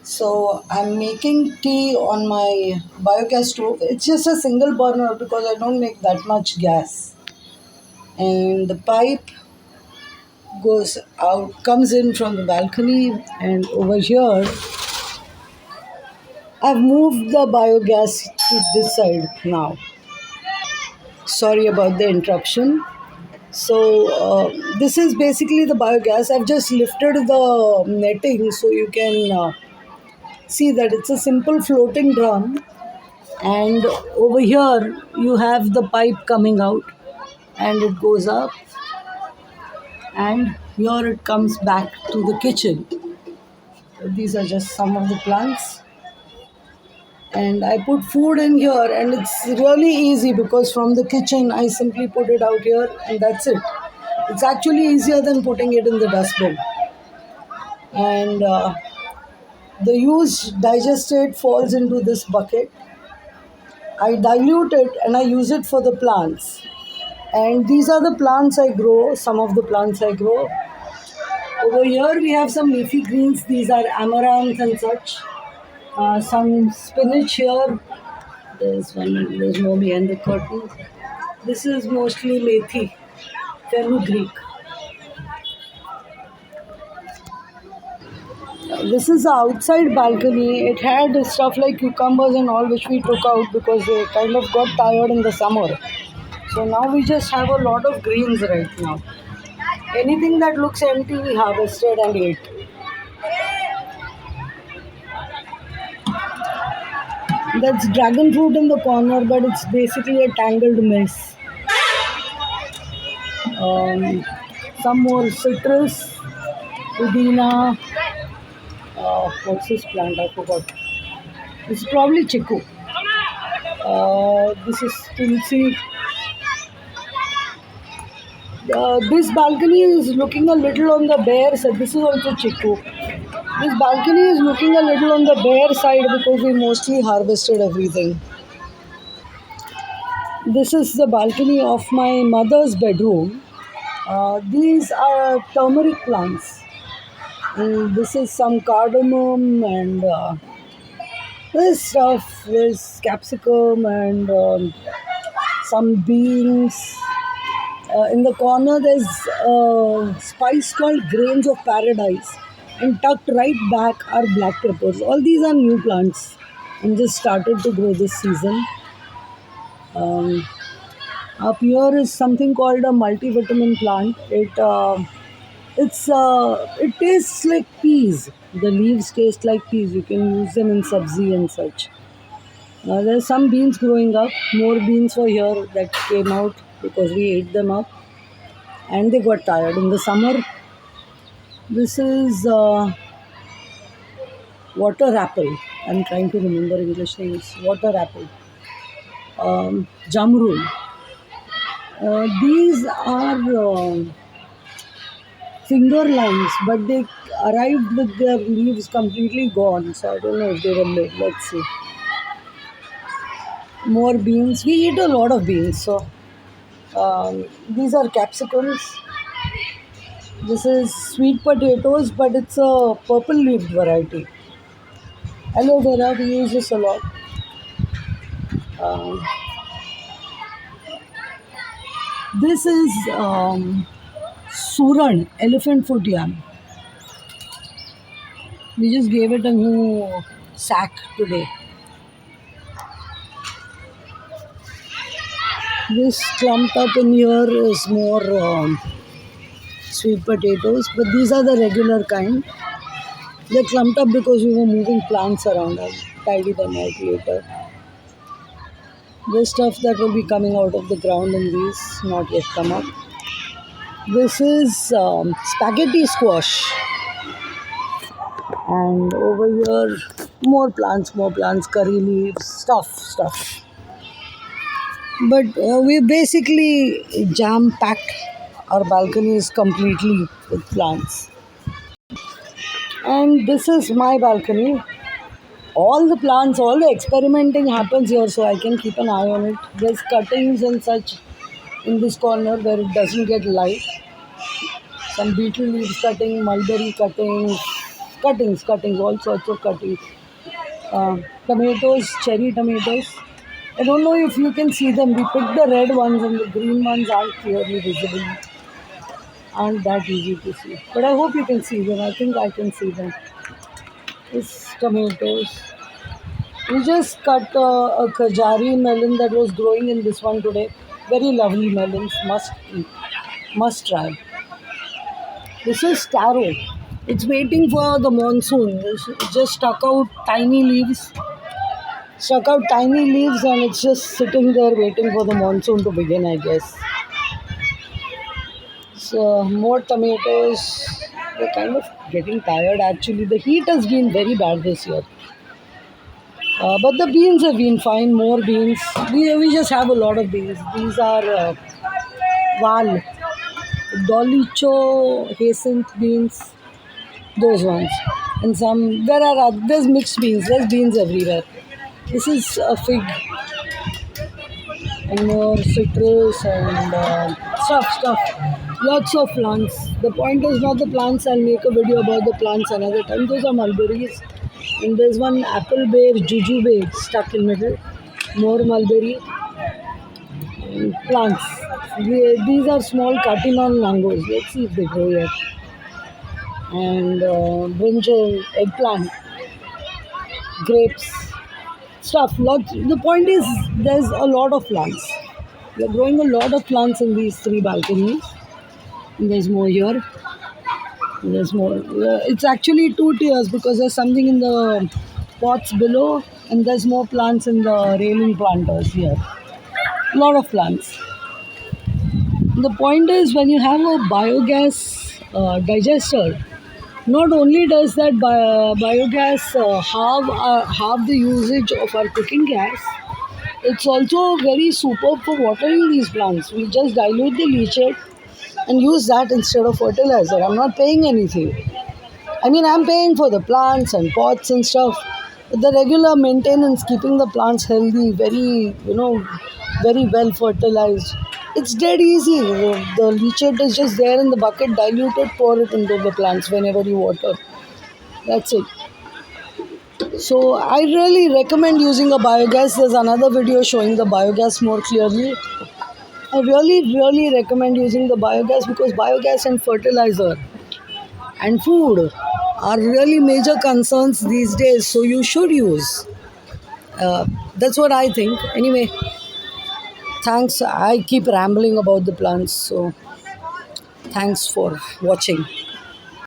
So I'm making tea on my biogas stove. It's just a single burner because I don't make that much gas. And the pipe goes out, comes in from the balcony, and over here I've moved the biogas to this side now. Sorry about the interruption. So this is basically the biogas. I've just lifted the netting so you can see that it's a simple floating drum, and over here you have the pipe coming out and it goes up, and here it comes back to the kitchen. These are just some of the plants, and I put food in here, and it's really easy because from the kitchen I simply put it out here and that's it. It's actually easier than putting it in the dustbin. And the used digestate falls into this bucket. I dilute it and I use it for the plants. And these are the plants I grow, some of the plants I grow. Over here we have some leafy greens. These are amaranth and such. Some spinach here. There's more behind the curtain. This is mostly methi, fenugreek. This is the outside balcony. It had stuff like cucumbers and all which we took out because they kind of got tired in the summer. So now we just have a lot of greens right now. Anything that looks empty we harvested and ate. That's dragon fruit in the corner, but it's basically a tangled mess. Um, some more citrus, pudina. What's this plant? I forgot. This is probably chiku. This is tulsi. This balcony is looking a little on the bare side. This is also chiku. This balcony is looking a little on the bare side because we mostly harvested everything. This is the balcony of my mother's bedroom. These are turmeric plants. And this is some cardamom and this stuff. There's capsicum and some beans. In the corner, there's a spice called Grains of Paradise, and tucked right back are black peppers. All these are new plants and just started to grow this season. Um, Up here is something called a multivitamin plant. It tastes like peas. The leaves taste like peas. You can use them in sabzi and such. There's some beans growing up. More beans were here that came out because we ate them up, and they got tired in the summer. This is water apple. I'm trying to remember English names. Water apple. Jamrul. These are finger limes, but they arrived with their leaves completely gone. So I don't know if they were made. Let's see. More beans. We eat a lot of beans. So these are capsicums. This is sweet potatoes, but it's a purple leafed variety. Aloe vera, we use this a lot. Um, this is suran, elephant foot yam. We just gave it a new sack today. This clumped up in here is more sweet potatoes, but these are the regular kind. They clumped up because we were moving plants around. I'll tidy them out later. This stuff that will be coming out of the ground in these, not yet come up. This is spaghetti squash. And over here, more plants, curry leaves, stuff. But we basically jam-packed our balconies completely with plants. And this is my balcony. All the plants, all the experimenting happens here, so I can keep an eye on it. There's cuttings and such in this corner where it doesn't get light. Some beetle leaves cutting, mulberry cutting, cuttings, all sorts of cuttings. Tomatoes, cherry tomatoes. I don't know if you can see them. We picked the red ones and the green ones aren't clearly visible, aren't that easy to see. But I hope you can see them. I think I can see them. It's tomatoes. We just cut a Kajari melon that was growing in this one today. Very lovely melons. Must eat. Must try. This is taro. It's waiting for the monsoon. It just stuck out tiny leaves. Stuck out tiny leaves and it's just sitting there waiting for the monsoon to begin, I guess. So more tomatoes. We're kind of getting tired actually. The heat has been very bad this year. But the beans have been fine. More beans. We just have a lot of beans. These are val, dolicho, hyacinth beans. Those ones. And there's mixed beans. There's beans everywhere. This is a fig and more citrus and stuff. Lots of plants. The point is not the plants. I'll make a video about the plants another time. Those are mulberries. And there's one apple bear, jujube stuck in middle. More mulberry and plants. These are small Katiman mangoes. Let's see if they grow yet. And brinjal, eggplant, grapes, stuff. Lots. The point is, there's a lot of plants. We are growing a lot of plants in these 3 balconies. And there's more here. And there's more. It's actually 2 tiers because there's something in the pots below, and there's more plants in the railing planters here. A lot of plants. The point is, when you have a biogas digester, not only does that biogas halve the usage of our cooking gas, it's also very superb for watering these plants. We just dilute the leachate and use that instead of fertilizer. I'm not paying anything. I mean, I'm paying for the plants and pots and stuff. But the regular maintenance, keeping the plants healthy, very well fertilized. It's dead easy. The leachate is just there in the bucket, dilute it, pour it into the plants whenever you water. That's it. So I really recommend using a biogas. There's another video showing the biogas more clearly. I really recommend using the biogas because biogas and fertilizer and food are really major concerns these days. So you should use. That's what I think. Anyway, thanks. I keep rambling about the plants. So thanks for watching.